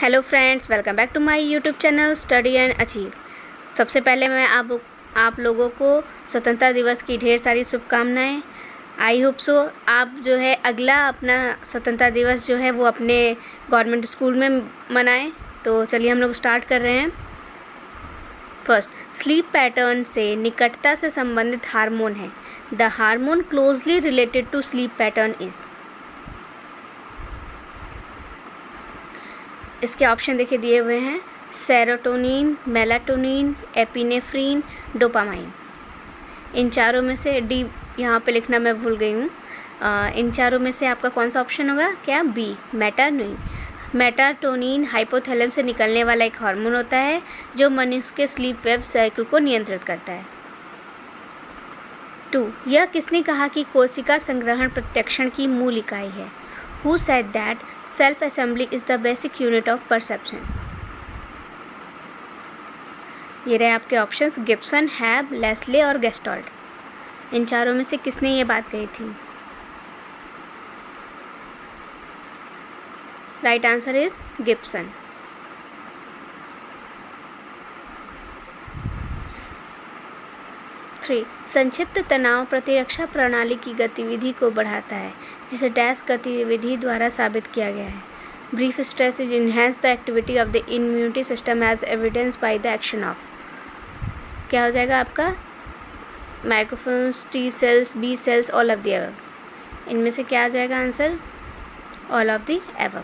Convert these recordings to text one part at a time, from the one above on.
Hello friends, welcome back to my YouTube channel Study and Achieve. सबसे पहले मैं आप लोगों को स्वतंत्रता दिवस की ढेर सारी शुभकामनाएं। आई होप सो आप जो है अगला अपना स्वतंत्रता दिवस जो है वो अपने गवर्नमेंट स्कूल में मनाएं। तो चलिए हम लोग स्टार्ट कर रहे हैं। फर्स्ट, स्लीप पैटर्न से निकटता से संबंधित हार्मोन है। The hormone closely related to sleep pattern is. इसके ऑप्शन देखिए दिए हुए हैं, सेरोटोनिन, मेलाटोनिन, एपिनेफ्रीन, डोपामाइन। इन चारों में से डी यहाँ पे लिखना मैं भूल गई हूँ। इन चारों में से आपका कौन सा ऑप्शन होगा? क्या? बी, मेटाटोनिन। मेटाटोनिन हाइपोथैलेमस से निकलने वाला एक हार्मोन होता है जो मनुष्य के स्लीप वेव साइकिल को नियंत्रित करता है। 2. यह किसने कहा कि कोशिका संग्रहण प्रत्यक्षण की मूल इकाई है? Who said that self-assembly is the basic unit of perception? ये रहे आपके ऑप्शंस, गिब्सन, हैब, लेस्ले और गेस्टॉल्ट। इन चारों में से किसने ये बात कही थी? Right answer is Gibson. 3. संक्षिप्त तनाव प्रतिरक्षा प्रणाली की गतिविधि को बढ़ाता है, जिसे डैश गतिविधि द्वारा साबित किया गया है। Brief stress is enhance the activity of the immunity system as evidence by the action of. क्या हो जाएगा आपका? Microphones, T cells, B cells, all of the above. इनमें से क्या आ जाएगा answer? All of the above.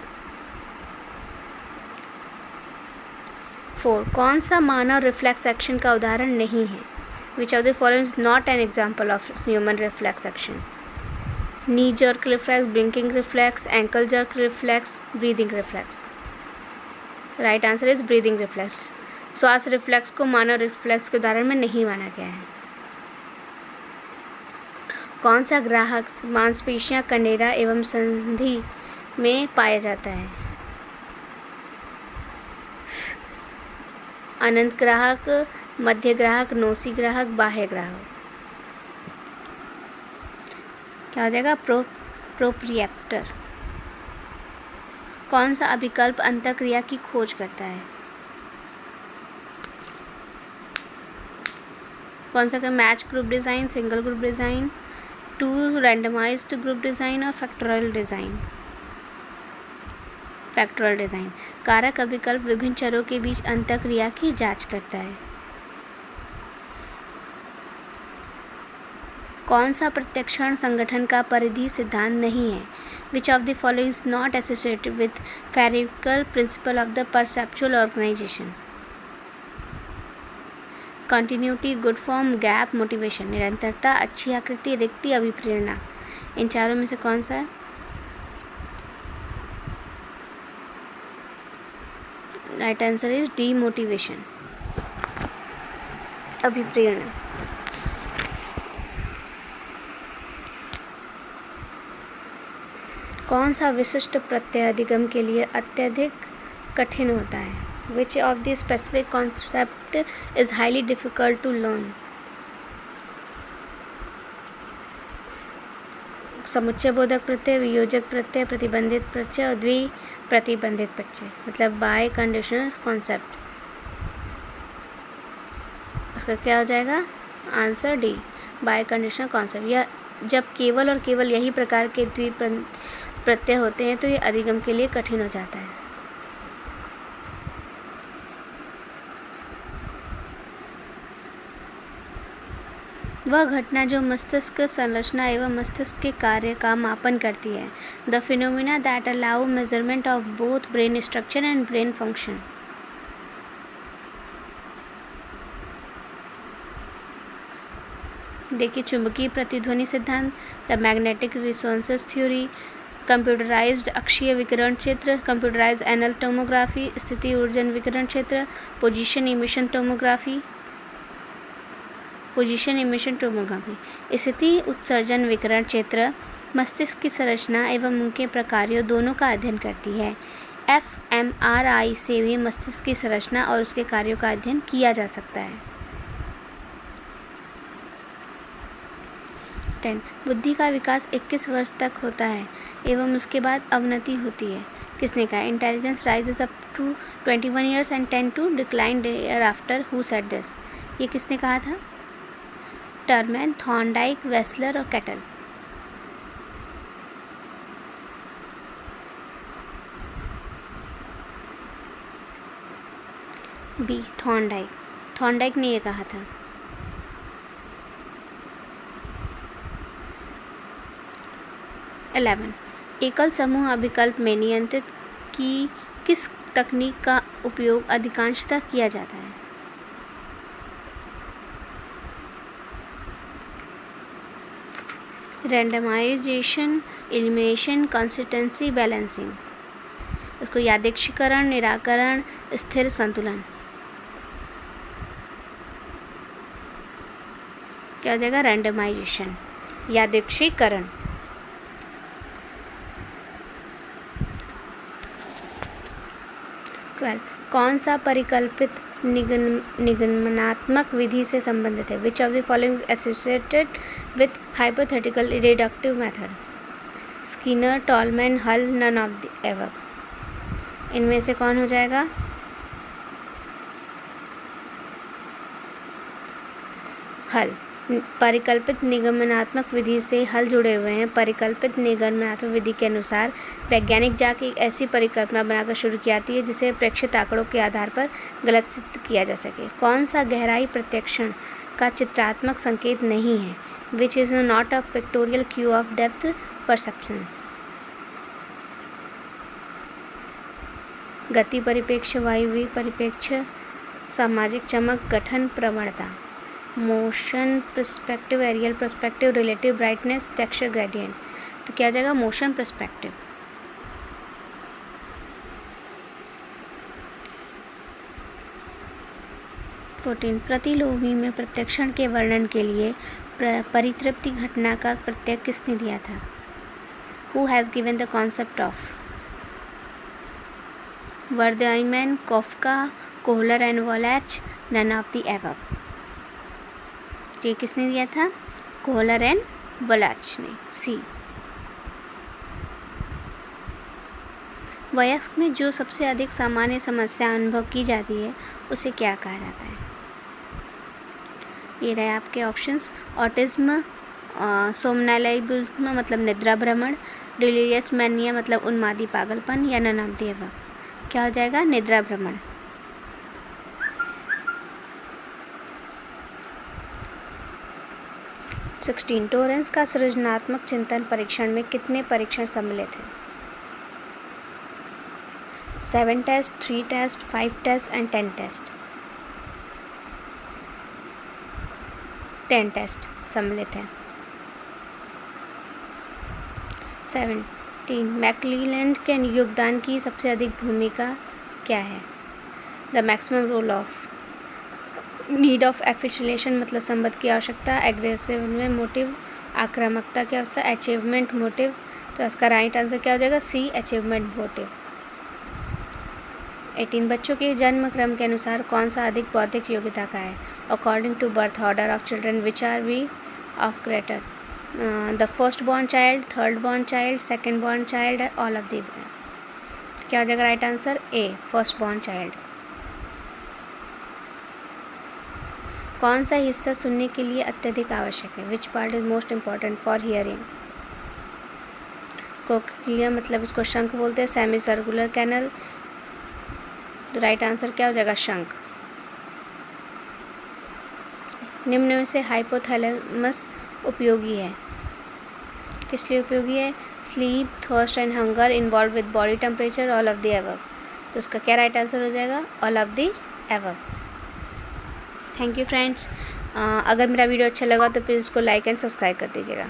4. कौन सा मानव रिफ्लेक्स एक्शन का उदाहरण नहीं है? Which of the following is not an example of human reflex action? Knee jerk reflex, blinking reflex, ankle jerk reflex, breathing reflex. Right answer is breathing reflex. श्वास reflex को मानव reflex के उदाहरण में नहीं माना गया है। कौन सा ग्राहक मांसपेशियां कनेरा एवं संधि में पाया जाता है? अनंत ग्राहक, मध्य ग्राहक, नोसी ग्राहक, बाह्य ग्राहक। क्या हो जाएगा? प्रोप्रिएप्टर। कौन सा अभिकल्प अंतःक्रिया की खोज करता है? कौन सा? Match group design, single group design, 2 randomized group design और फैक्टोरियल डिज़ाइन। Factorial design. कारक अभिकल्प विभिन्न चरों के बीच अंतःक्रिया की जांच करता है। कौन सा प्रत्यक्षण संगठन का परिधि सिद्धांत नहीं है? Which of the following is not associated with spherical principle of the perceptual organization? Continuity, good form, gap, motivation. निरंतरता, अच्छी आकृति, रिक्ति, अभिप्रेरणा। इन चारों में से कौन सा है? Right answer is D, motivation, अभिप्रेरणा। कौन सा विशिष्ट प्रत्यय अधिगम के लिए अत्यधिक कठिन होता है? Which of the specific concept is highly difficult to learn? समुच्चय बोधक प्रत्यय, वियोजक प्रत्यय, प्रतिबंधित प्रत्यय और द्विप्रतिबंधित प्रत्यय, मतलब बाय कंडीशनल कॉन्सेप्ट। उसका क्या हो जाएगा? Answer D, bye conditional concept. यह जब केवल और केवल यही प्रकार के प्रत्यय होते हैं तो ये अधिगम के लिए कठिन हो जाता है। वह घटना जो मस्तिष्क संरचना एवं मस्तिष्क के कार्य का मापन करती है। The phenomena that allow measurement of both brain structure and brain function. देखिए, चुंबकीय प्रतिध्वनि सिद्धांत, द मैग्नेटिक रिसोनेंस थ्योरी, कंप्यूटराइज्ड अक्षीय विकिरण क्षेत्र, कंप्यूटराइज्ड एनल टोमोग्राफी, स्थिति ऊर्जन विकिरण क्षेत्र, पोजीशन इमिशन टोमोग्राफी। स्थिति उत्सर्जन विकिरण क्षेत्र मस्तिष्क की संरचना एवं उनके प्रकारों दोनों का अध्ययन करती है। fMRI से भी मस्तिष्क की संरचना और उसके कार्यों का अध्ययन किया जा सकता है। 10 बुद्धि का विकास 21 वर्ष तक होता है एवं उसके बाद अवनति होती है। किसने कहा? Intelligence rises up to 21 years and 10 to decline year after. Who said this? ये किसने कहा था? टर्मैन, थॉर्नडाइक, वेस्लर और कैटल। B, Thorndike. थॉर्नडाइक ने ये कहा था। एकल समूह अभिकल्प में नियंत्रित की किस तकनीक का उपयोग अधिकांशतः किया जाता है? Randomization, elimination, consistency, balancing. इसको यादृच्छिकरण, निराकरण, स्थिर संतुलन। क्या हो जाएगा? रैंडमाइजेशन, यादृच्छिकरण। कौन सा परिकल्पित निगमनात्मक विधि से संबंधित है? Which of the following associated with hypothetical deductive method? Skinner, Tolman, Hull, none of the above. इनमें से कौन हो जाएगा? हल। परिकल्पित निगमनात्मक विधि से हल जुड़े हुए हैं। परिकल्पित निगमनात्मक विधि के अनुसार वैज्ञानिक जांच एक ऐसी परिकल्पना बनाकर शुरू की जाती है जिसे प्रेक्षित आंकड़ों के आधार पर गलत सिद्ध किया जा सके। कौन सा गहराई प्रत्यक्षण का चित्रात्मक संकेत नहीं है? Which is not a pictorial cue of depth perception? गति परिप्रेक्ष्य, वायवीय परिप्रेक्ष्य, सामाजिक चमक, गठन प्रवणता। Motion perspective, aerial perspective, relative brightness, texture gradient. तो क्या आ जाएगा? Motion perspective. प्रतिलोमी में प्रत्यक्षण के वर्णन के लिए परितृप्ति घटना का प्रत्यय किसने दिया था? Who has given the concept of? Wertheimer, Koffka, Kohler and Wallach, none of the above. ये किसने दिया था? कोहलर एंड वॉलैच ने। सी। वयस्क में जो सबसे अधिक सामान्य समस्या अनुभव की जाती है उसे क्या कहा जाता है? ये रहे आपके ऑप्शंस। ऑटिज्म, सोमनैलिज्म मतलब निद्रा भ्रमण, डिलीरियस मैनिया मतलब उन्मादी पागलपन, या नन ऑफ द एबव। क्या हो जाएगा? निद्रा भ्रमण। टोरेंस का सृजनात्मक चिंतन परीक्षण में कितने परीक्षण सम्मिलित हैं? 7 test, 3 test, 5 test and 10 test. 10 test सम्मिलित हैं। 17 मैकक्लेलैंड के योगदान की सबसे अधिक भूमिका क्या है? The maximum role of, need of affiliation मतलब संबंध की आवश्यकता, एग्रेसिव मोटिव, आक्रामकता की अवस्था, अचीवमेंट मोटिव। तो इसका राइट आंसर क्या हो जाएगा? सी, अचीवमेंट मोटिव। 18 बच्चों के जन्म क्रम के अनुसार कौन सा अधिक बौद्धिक योग्यता का है? According to birth order of children which are we of greater? The first born child, third born child, second born child, all of the. क्या हो जाएगा right answer? A, first born child. कौन सा हिस्सा सुनने के लिए अत्यधिक आवश्यक है? Which part is most important for hearing? Cochlea मतलब इसको शंख बोलते हैं। Semicircular canal. Right answer क्या हो जाएगा? शंख। निम्न में से हाइपोथैलेमस उपयोगी है? किस लिए उपयोगी है? Sleep, thirst and hunger, involve with body temperature, all of the above. तो उसका क्या राइट आंसर हो जाएगा? All of the above. Thank you friends. अगर मेरा वीडियो अच्छा लगा तो प्लीज़ उसको लाइक एंड सब्सक्राइब कर दीजिएगा।